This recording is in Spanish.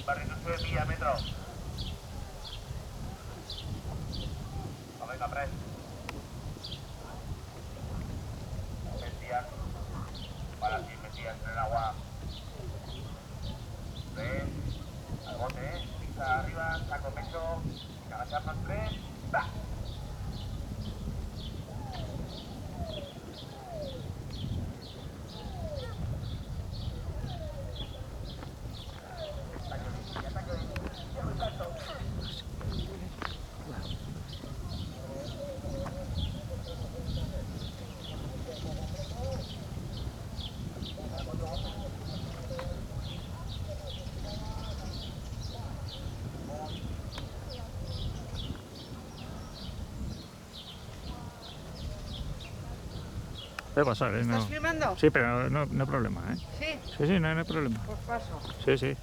Barrio Villa Metro. No, venga, Fred. Metías. Para ti, metías en el agua. Fred. Al bote, pisa arriba, saco pecho. Cabeza más Fred. ¡Va! Puede pasar, ¿eh? ¿Estás No. filmando? Sí, pero no hay problema, ¿eh? Sí, Sí, no hay problema. pues paso. Sí.